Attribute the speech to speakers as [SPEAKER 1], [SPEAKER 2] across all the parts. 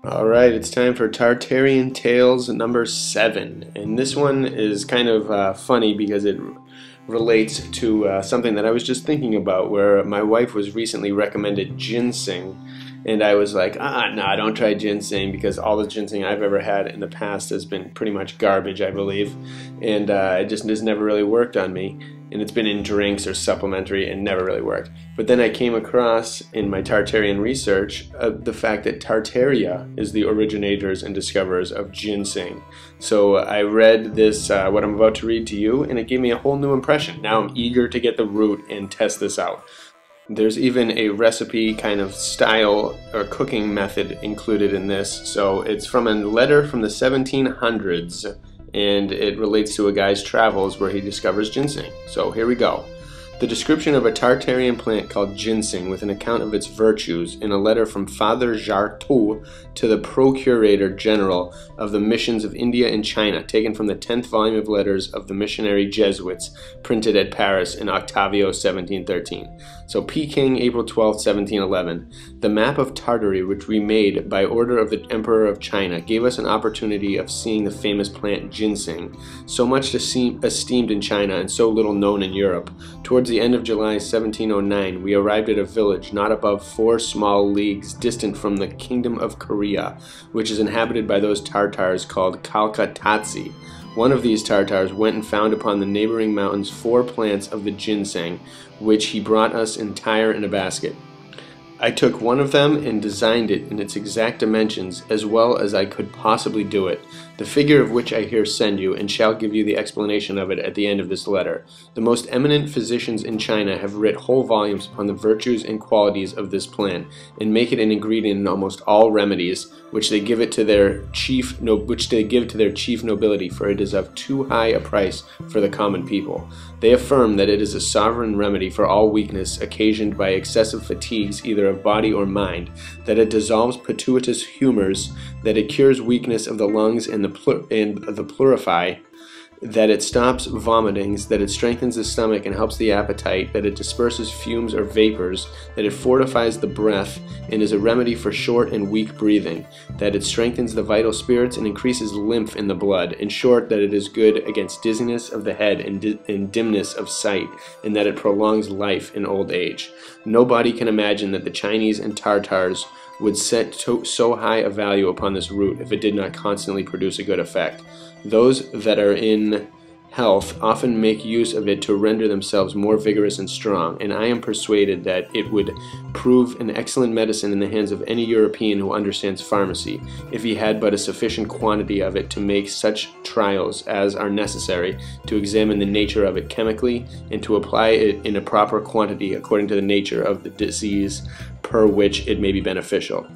[SPEAKER 1] Alright, it's time for Tartarian Tales number 7. And this one is kind of funny because it relates to something that I was just thinking about, where my wife was recently recommended ginseng. And I was like, no, don't try ginseng, because all the ginseng I've ever had in the past has been pretty much garbage, I believe. And it just has never really worked on me. And it's been in drinks or supplementary and never really worked. But then I came across in my Tartarian research the fact that Tartaria is the originators and discoverers of ginseng. So I read this, what I'm about to read to you, and it gave me a whole new impression. Now I'm eager to get the root and test this out. There's even a recipe kind of style or cooking method included in this. So it's from a letter from the 1700s. And it relates to a guy's travels where he discovers ginseng. So here we go. The description of a Tartarian plant called ginseng with an account of its virtues in a letter from Father Jartoux to the Procurator General of the Missions of India and China, taken from the 10th volume of letters of the missionary Jesuits, printed at Paris in Octavio 1713. So Peking, April 12, 1711. The map of Tartary, which we made by order of the Emperor of China, gave us an opportunity of seeing the famous plant ginseng, so much esteemed in China and so little known in Europe. Towards the end of July 1709, we arrived at a village not above 4 small leagues distant from the Kingdom of Korea, which is inhabited by those Tartars called Cultivated. One of these Tartars went and found upon the neighboring mountains 4 plants of the ginseng, which he brought us entire in a basket. I took one of them and designed it in its exact dimensions as well as I could possibly do it, the figure of which I here send you, and shall give you the explanation of it at the end of this letter. The most eminent physicians in China have writ whole volumes upon the virtues and qualities of this plant, and make it an ingredient in almost all remedies, which they give to their chief nobility, for it is of too high a price for the common people. They affirm that it is a sovereign remedy for all weakness occasioned by excessive fatigues either of body or mind, that it dissolves pituitous humors, that it cures weakness of the lungs and the plurify, that it stops vomitings, that it strengthens the stomach and helps the appetite, that it disperses fumes or vapors, that it fortifies the breath and is a remedy for short and weak breathing, that it strengthens the vital spirits and increases lymph in the blood, in short, that it is good against dizziness of the head and dimness of sight, and that it prolongs life in old age. Nobody can imagine that the Chinese and Tartars would set so high a value upon this root if it did not constantly produce a good effect. Those that are in health often make use of it to render themselves more vigorous and strong, and I am persuaded that it would prove an excellent medicine in the hands of any European who understands pharmacy, if he had but a sufficient quantity of it to make such trials as are necessary to examine the nature of it chemically, and to apply it in a proper quantity according to the nature of the disease per which it may be beneficial.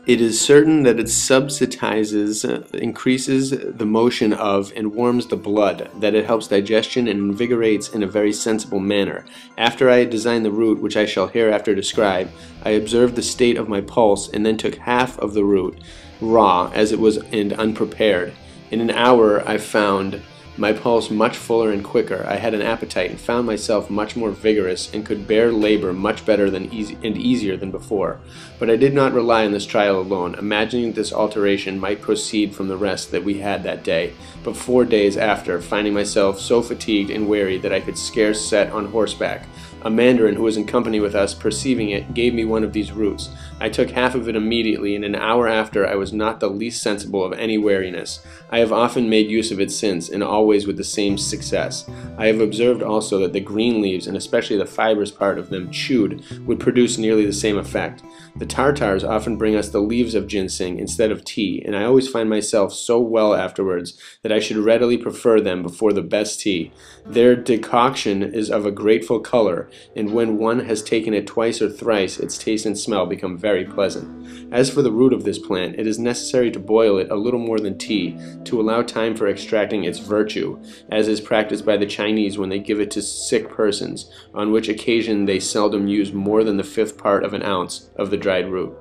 [SPEAKER 1] It is certain that it subsidizes, increases the motion of, and warms the blood, that it helps digestion and invigorates in a very sensible manner. After I had designed the root, which I shall hereafter describe, I observed the state of my pulse, and then took half of the root, raw as it was and unprepared. In an hour I found my pulse much fuller and quicker. I had an appetite and found myself much more vigorous, and could bear labor much better and easier than before. But I did not rely on this trial alone, imagining this alteration might proceed from the rest that we had that day. But 4 days after, finding myself so fatigued and weary that I could scarce set on horseback, a mandarin who was in company with us, perceiving it, gave me one of these roots. I took half of it immediately, and an hour after I was not the least sensible of any weariness. I have often made use of it since, and always with the same success. I have observed also that the green leaves, and especially the fibrous part of them chewed, would produce nearly the same effect. The Tartars often bring us the leaves of ginseng instead of tea, and I always find myself so well afterwards that I should readily prefer them before the best tea. Their decoction is of a grateful color, and when one has taken it twice or thrice, its taste and smell become very pleasant. As for the root of this plant, it is necessary to boil it a little more than tea, to allow time for extracting its virtue, as is practiced by the Chinese when they give it to sick persons, on which occasion they seldom use more than the 1/5 part of an ounce of the dried root.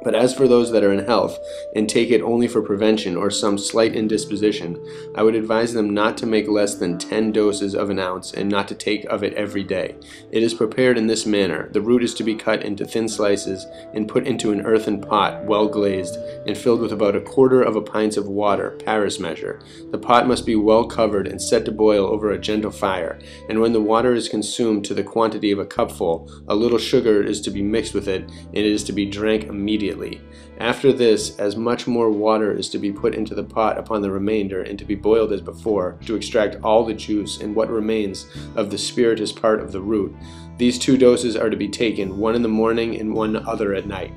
[SPEAKER 1] But as for those that are in health, and take it only for prevention or some slight indisposition, I would advise them not to make less than 10 doses of an ounce, and not to take of it every day. It is prepared in this manner. The root is to be cut into thin slices, and put into an earthen pot, well glazed, and filled with about 1/4 of a pint of water, Paris measure. The pot must be well covered, and set to boil over a gentle fire, and when the water is consumed to the quantity of a cupful, a little sugar is to be mixed with it, and it is to be drank immediately. After this, as much more water is to be put into the pot upon the remainder, and to be boiled as before, to extract all the juice and what remains of the spirituous part of the root. These 2 doses are to be taken, one in the morning and one other at night.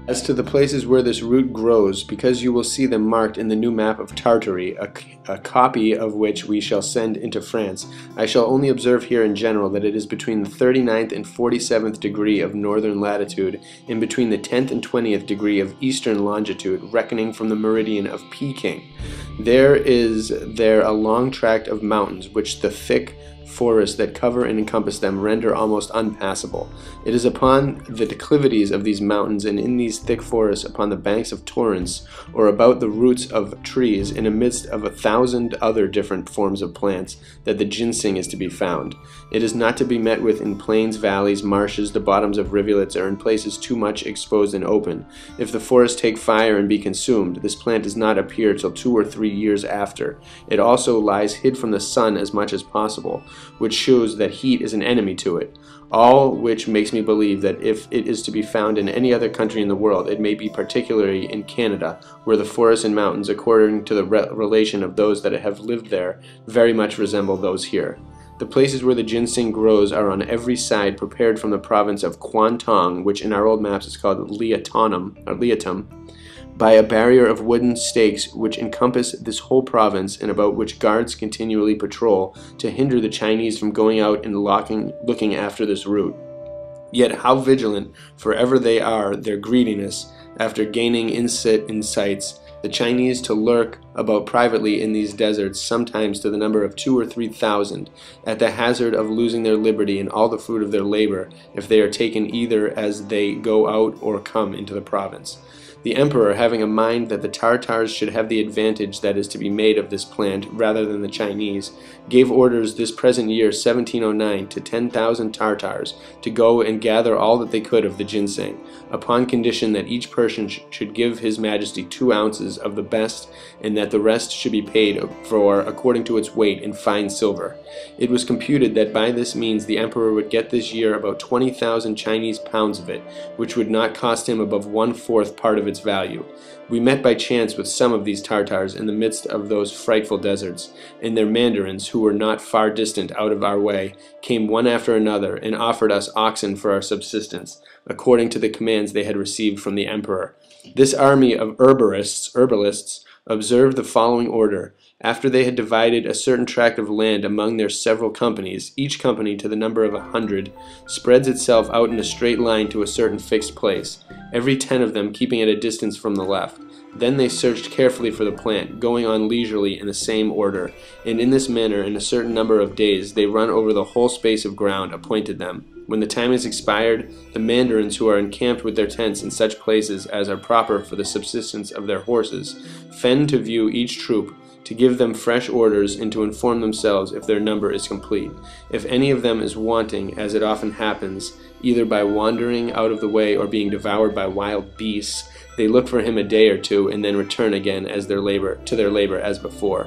[SPEAKER 1] As to the places where this root grows, because you will see them marked in the new map of Tartary, a copy of which we shall send into France, I shall only observe here in general that it is between the 39th and 47th degree of northern latitude, and between the 10th and 20th degree of eastern longitude, reckoning from the meridian of Peking. There is a long tract of mountains, which the thick forests that cover and encompass them render almost unpassable. It is upon the declivities of these mountains, and in these thick forests, upon the banks of torrents, or about the roots of trees, and amidst of 1,000 other different forms of plants, that the ginseng is to be found. It is not to be met with in plains, valleys, marshes, the bottoms of rivulets, or in places too much exposed and open. If the forest take fire and be consumed, this plant does not appear till 2 or 3 years after. It also lies hid from the sun as much as possible, which shows that heat is an enemy to it. All which makes me believe that if it is to be found in any other country in the world, it may be particularly in Canada, where the forests and mountains, according to the relation of those that have lived there, very much resemble those here. The places where the ginseng grows are on every side prepared from the province of Kwantung, which in our old maps is called Liatum, by a barrier of wooden stakes which encompass this whole province, and about which guards continually patrol, to hinder the Chinese from going out and looking after this root. Yet how vigilant forever they are, their greediness, after gaining insights, the Chinese to lurk about privately in these deserts, sometimes to the number of 2,000 or 3,000, at the hazard of losing their liberty and all the fruit of their labor, if they are taken either as they go out or come into the province. The emperor, having a mind that the Tartars should have the advantage that is to be made of this plant rather than the Chinese, gave orders this present year 1709 to 10,000 Tartars to go and gather all that they could of the ginseng, upon condition that each person should give his majesty 2 ounces of the best, and that the rest should be paid for according to its weight in fine silver. It was computed that by this means the emperor would get this year about 20,000 Chinese pounds of it, which would not cost him above 1/4 part of its value. We met by chance with some of these Tartars in the midst of those frightful deserts, and their mandarins, who were not far distant out of our way, came one after another, and offered us oxen for our subsistence, according to the commands they had received from the emperor. This army of herbalists observed the following order. After they had divided a certain tract of land among their several companies, each company, to the number of 100, spreads itself out in a straight line to a certain fixed place, every 10 of them keeping at a distance from the left. Then they searched carefully for the plant, going on leisurely in the same order, and in this manner, in a certain number of days, they run over the whole space of ground appointed them. When the time is expired, the mandarins, who are encamped with their tents in such places as are proper for the subsistence of their horses, fend to view each troop, to give them fresh orders, and to inform themselves if their number is complete. If any of them is wanting, as it often happens, either by wandering out of the way or being devoured by wild beasts, they look for him a day or two, and then return again to their labor as before.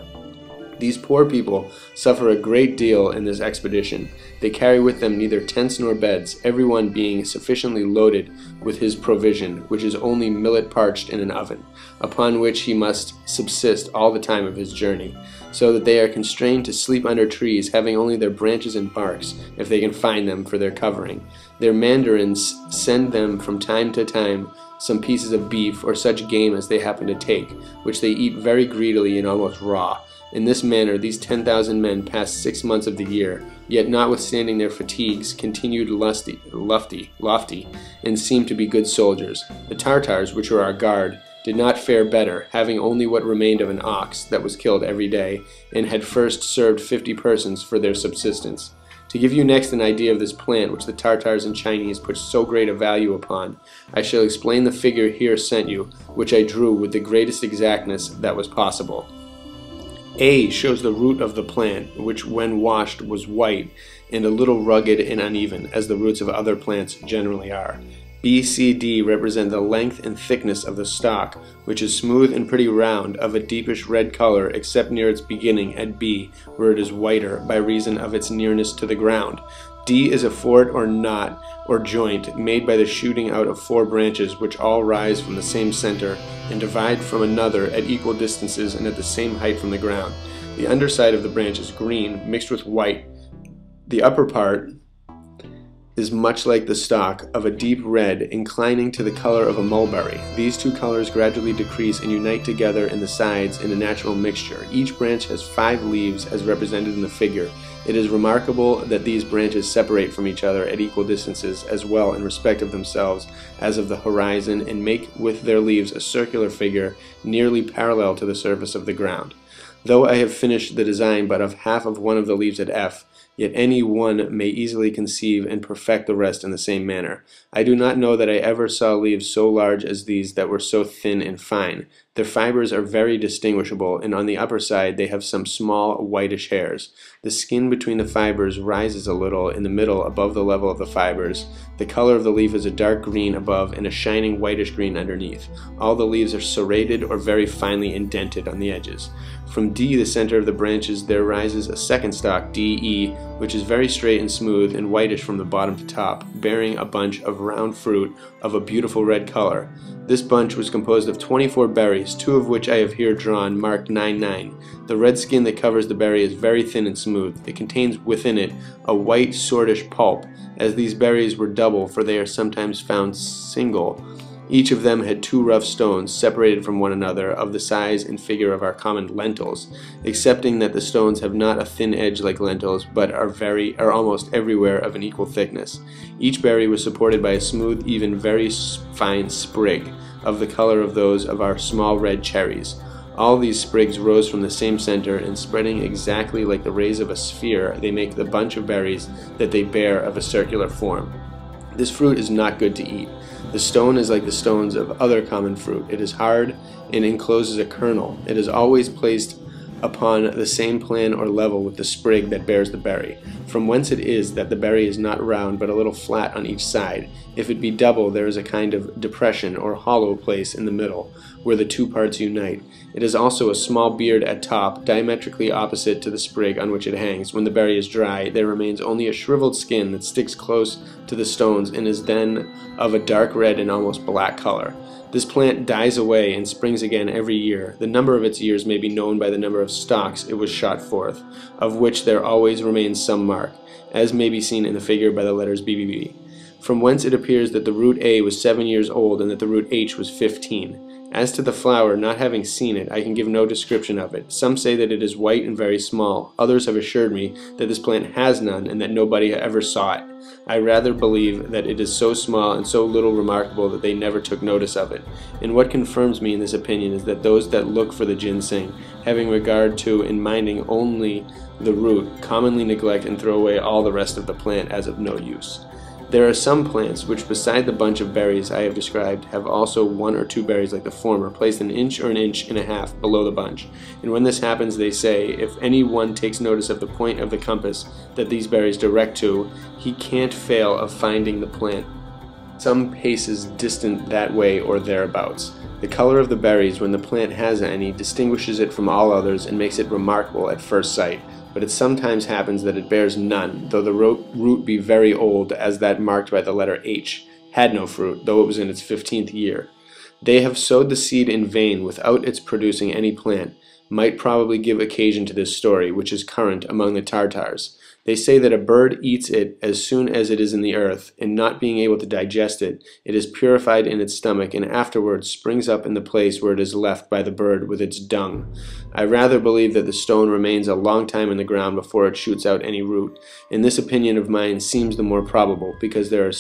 [SPEAKER 1] These poor people suffer a great deal in this expedition. They carry with them neither tents nor beds, every one being sufficiently loaded with his provision, which is only millet parched in an oven, upon which he must subsist all the time of his journey, so that they are constrained to sleep under trees, having only their branches and barks, if they can find them, for their covering. Their mandarins send them from time to time some pieces of beef or such game as they happen to take, which they eat very greedily and almost raw. In this manner these 10,000 men passed 6 months of the year, yet notwithstanding their fatigues continued lofty, and seemed to be good soldiers. The Tartars, which were our guard, did not fare better, having only what remained of an ox that was killed every day, and had first served 50 persons for their subsistence. To give you next an idea of this plant, which the Tartars and Chinese put so great a value upon, I shall explain the figure here sent you, which I drew with the greatest exactness that was possible. A shows the root of the plant, which when washed was white and a little rugged and uneven, as the roots of other plants generally are. B, C, D represent the length and thickness of the stalk, which is smooth and pretty round, of a deepish red color, except near its beginning at B, where it is whiter by reason of its nearness to the ground. D is a fort or knot or joint made by the shooting out of 4 branches, which all rise from the same center and divide from another at equal distances and at the same height from the ground. The underside of the branch is green, mixed with white. The upper part is much like the stalk, of a deep red, inclining to the color of a mulberry. These two colors gradually decrease and unite together in the sides in a natural mixture. Each branch has 5 leaves as represented in the figure. It is remarkable that these branches separate from each other at equal distances as well in respect of themselves as of the horizon, and make with their leaves a circular figure nearly parallel to the surface of the ground. Though I have finished the design but of half of one of the leaves at F, yet any one may easily conceive and perfect the rest in the same manner. I do not know that I ever saw leaves so large as these that were so thin and fine. Their fibers are very distinguishable, and on the upper side they have some small whitish hairs. The skin between the fibers rises a little in the middle above the level of the fibers. The color of the leaf is a dark green above and a shining whitish green underneath. All the leaves are serrated or very finely indented on the edges. From D, the center of the branches, there rises a second stalk, DE, which is very straight and smooth and whitish from the bottom to top, bearing a bunch of round fruit of a beautiful red color. This bunch was composed of 24 berries, 2 of which I have here drawn, marked 9-9. The red skin that covers the berry is very thin and smooth. It contains within it a white swordish pulp, as these berries were double, for they are sometimes found single. Each of them had 2 rough stones, separated from one another, of the size and figure of our common lentils, excepting that the stones have not a thin edge like lentils, but are almost everywhere of an equal thickness. Each berry was supported by a smooth, even very fine sprig, of the color of those of our small red cherries. All these sprigs rose from the same center, and spreading exactly like the rays of a sphere, they make the bunch of berries that they bear of a circular form. This fruit is not good to eat. The stone is like the stones of other common fruit. It is hard and encloses a kernel. It is always placed upon the same plan or level with the sprig that bears the berry, from whence it is that the berry is not round but a little flat on each side. If it be double, there is a kind of depression or hollow place in the middle, where the 2 parts unite. It has also a small beard at top, diametrically opposite to the sprig on which it hangs. When the berry is dry, there remains only a shriveled skin that sticks close to the stones and is then of a dark red and almost black color. This plant dies away and springs again every year. The number of its years may be known by the number of stalks it was shot forth, of which there always remains some mark, as may be seen in the figure by the letters BBB. From whence it appears that the root A was 7 years old and that the root H was 15. As to the flower, not having seen it, I can give no description of it. Some say that it is white and very small. Others have assured me that this plant has none and that nobody ever saw it. I rather believe that it is so small and so little remarkable that they never took notice of it. And what confirms me in this opinion is that those that look for the ginseng, having regard to and minding only the root, commonly neglect and throw away all the rest of the plant as of no use. There are some plants which, beside the bunch of berries I have described, have also 1 or 2 berries like the former, placed an inch or an inch and a half below the bunch. And when this happens, they say, if any one takes notice of the point of the compass that these berries direct to, he can't fail of finding the plant some paces distant that way or thereabouts. The color of the berries, when the plant has any, distinguishes it from all others and makes it remarkable at first sight. But it sometimes happens that it bears none, though the root be very old, as that marked by the letter H had no fruit, though it was in its 15th year. They have sowed the seed in vain without its producing any plant, might probably give occasion to this story, which is current among the Tartars. They say that a bird eats it as soon as it is in the earth, and not being able to digest it, it is purified in its stomach, and afterwards springs up in the place where it is left by the bird with its dung. I rather believe that the stone remains a long time in the ground before it shoots out any root, and this opinion of mine seems the more probable, because there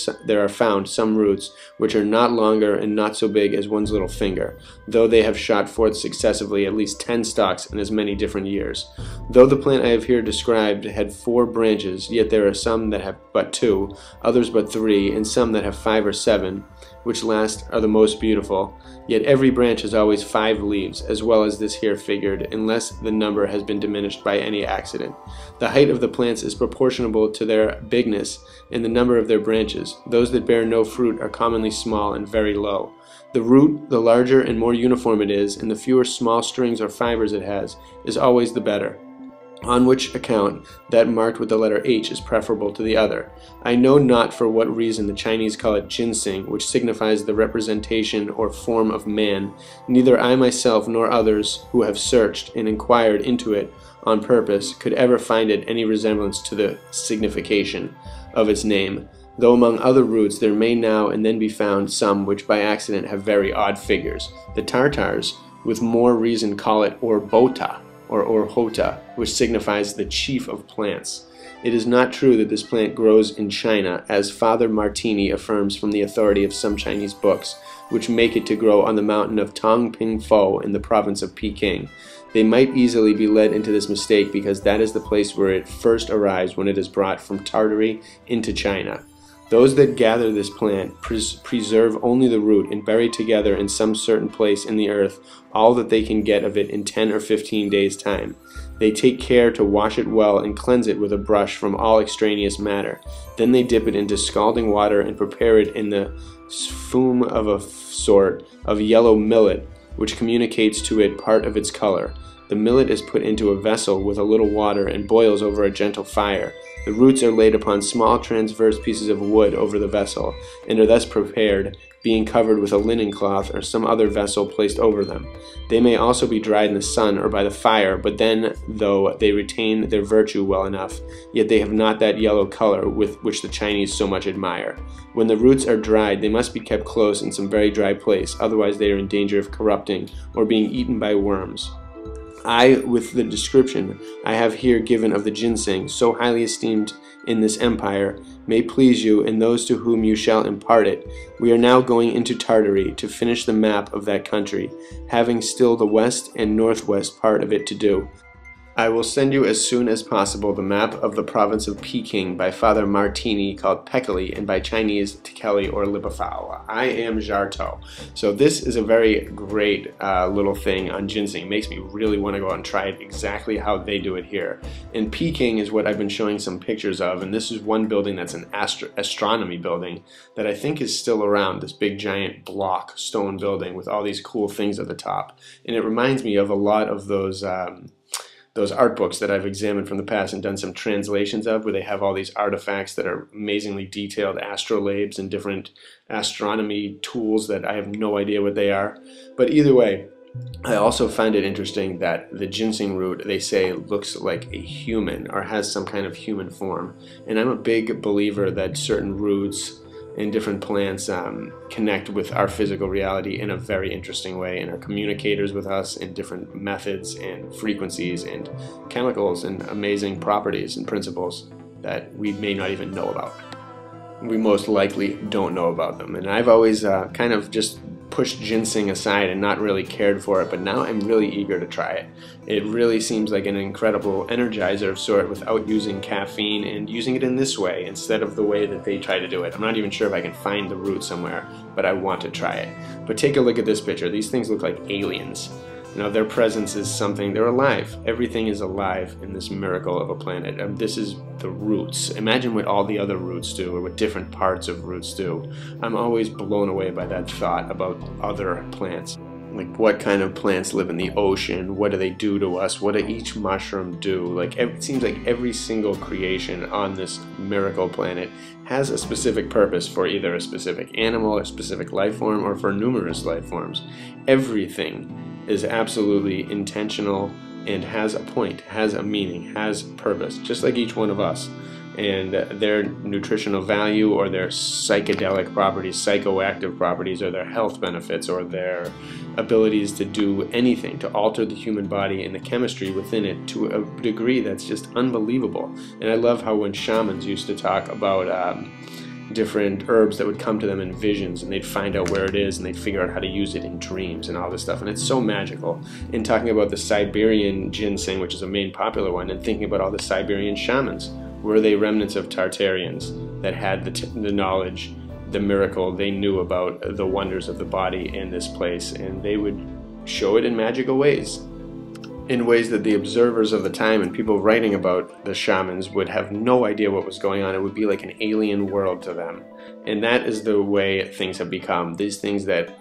[SPEAKER 1] are found some roots which are not longer and not so big as one's little finger, though they have shot forth successively at least 10 stalks in as many different years. Though the plant I have here described had 4 branches, yet there are some that have but 2, others but 3, and some that have 5 or 7, which last are the most beautiful. Yet every branch has always 5 leaves, as well as this here figured, unless the number has been diminished by any accident. The height of the plants is proportionable to their bigness and the number of their branches. Those that bear no fruit are commonly small and very low. The root, the larger and more uniform it is, and the fewer small strings or fibers it has, is always the better. On which account that marked with the letter H is preferable to the other. I know not for what reason the Chinese call it ginseng, which signifies the representation or form of man. Neither I myself nor others who have searched and inquired into it on purpose could ever find it any resemblance to the signification of its name, though among other roots there may now and then be found some which by accident have very odd figures. The Tartars with more reason call it orbota, or orhota, which signifies the chief of plants. It is not true that this plant grows in China, as Father Martini affirms from the authority of some Chinese books, which make it to grow on the mountain of Tongpingfo in the province of Peking. They might easily be led into this mistake because that is the place where it first arrives when it is brought from Tartary into China. Those that gather this plant preserve only the root and bury together in some certain place in the earth all that they can get of it in 10 or 15 days' time. They take care to wash it well and cleanse it with a brush from all extraneous matter. Then they dip it into scalding water and prepare it in the spume of a sort of yellow millet, which communicates to it part of its color. The millet is put into a vessel with a little water and boils over a gentle fire. The roots are laid upon small transverse pieces of wood over the vessel, and are thus prepared, being covered with a linen cloth or some other vessel placed over them. They may also be dried in the sun or by the fire, but then, though they retain their virtue well enough, yet they have not that yellow color with which the Chinese so much admire. When the roots are dried, they must be kept close in some very dry place, otherwise they are in danger of corrupting or being eaten by worms. With the description I have here given of the ginseng, so highly esteemed in this empire, may please you and those to whom you shall impart it. We are now going into Tartary to finish the map of that country, having still the west and northwest part of it to do. I will send you as soon as possible the map of the province of Peking by Father Martini, called Pekali, and by Chinese Tekeli or Libafao. I am Jartoux. So this is a very great little thing on ginseng. It makes me really want to go out and try it exactly how they do it here. And Peking is what I've been showing some pictures of, and this is one building that's an astronomy building that I think is still around, this big giant block stone building with all these cool things at the top. And it reminds me of a lot of those art books that I've examined from the past and done some translations of, where they have all these artifacts that are amazingly detailed astrolabes and different astronomy tools that I have no idea what they are. But either way, I also find it interesting that the ginseng root, they say, looks like a human or has some kind of human form. And I'm a big believer that certain roots and different plants connect with our physical reality in a very interesting way and are communicators with us in different methods and frequencies and chemicals and amazing properties and principles that we may not even know about. We most likely don't know about them. And I've always kind of just pushed ginseng aside and not really cared for it, but now I'm really eager to try it. It really seems like an incredible energizer of sort without using caffeine, and using it in this way instead of the way that they try to do it. I'm not even sure if I can find the root somewhere, but I want to try it. But take a look at this picture. These things look like aliens. You know, their presence is something, they're alive. Everything is alive in this miracle of a planet. This is the roots. Imagine what all the other roots do, or what different parts of roots do. I'm always blown away by that thought about other plants. Like, what kind of plants live in the ocean? What do they do to us? What do each mushroom do? Like, it seems like every single creation on this miracle planet has a specific purpose for either a specific animal, a specific life form, or for numerous life forms. Everything is absolutely intentional and has a point, has a meaning, has purpose, just like each one of us. And their nutritional value, or their psychedelic properties, psychoactive properties, or their health benefits, or their abilities to do anything, to alter the human body and the chemistry within it to a degree that's just unbelievable. And I love how when shamans used to talk about different herbs that would come to them in visions, and they'd find out where it is, and they'd figure out how to use it in dreams and all this stuff, and it's so magical. And talking about the Siberian ginseng, which is a main popular one, and thinking about all the Siberian shamans, Were they remnants of Tartarians that had the knowledge, the miracle? They knew about the wonders of the body in this place, and they would show it in magical ways, in ways that the observers of the time and people writing about the shamans would have no idea what was going on. It would be like an alien world to them. And that is the way things have become. These things that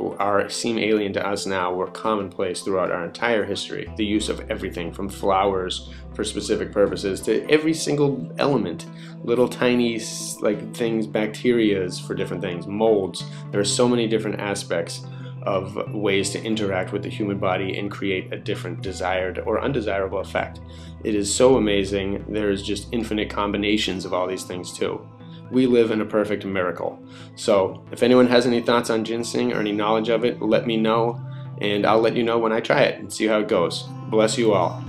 [SPEAKER 1] seem alien to us now were commonplace throughout our entire history. The use of everything from flowers for specific purposes to every single element. Little tiny like things, bacterias for different things, molds. There are so many different aspects of ways to interact with the human body and create a different desired or undesirable effect. It is so amazing. There's just infinite combinations of all these things too. We live in a perfect miracle. So if anyone has any thoughts on ginseng or any knowledge of it, let me know, and I'll let you know when I try it and see how it goes. Bless you all.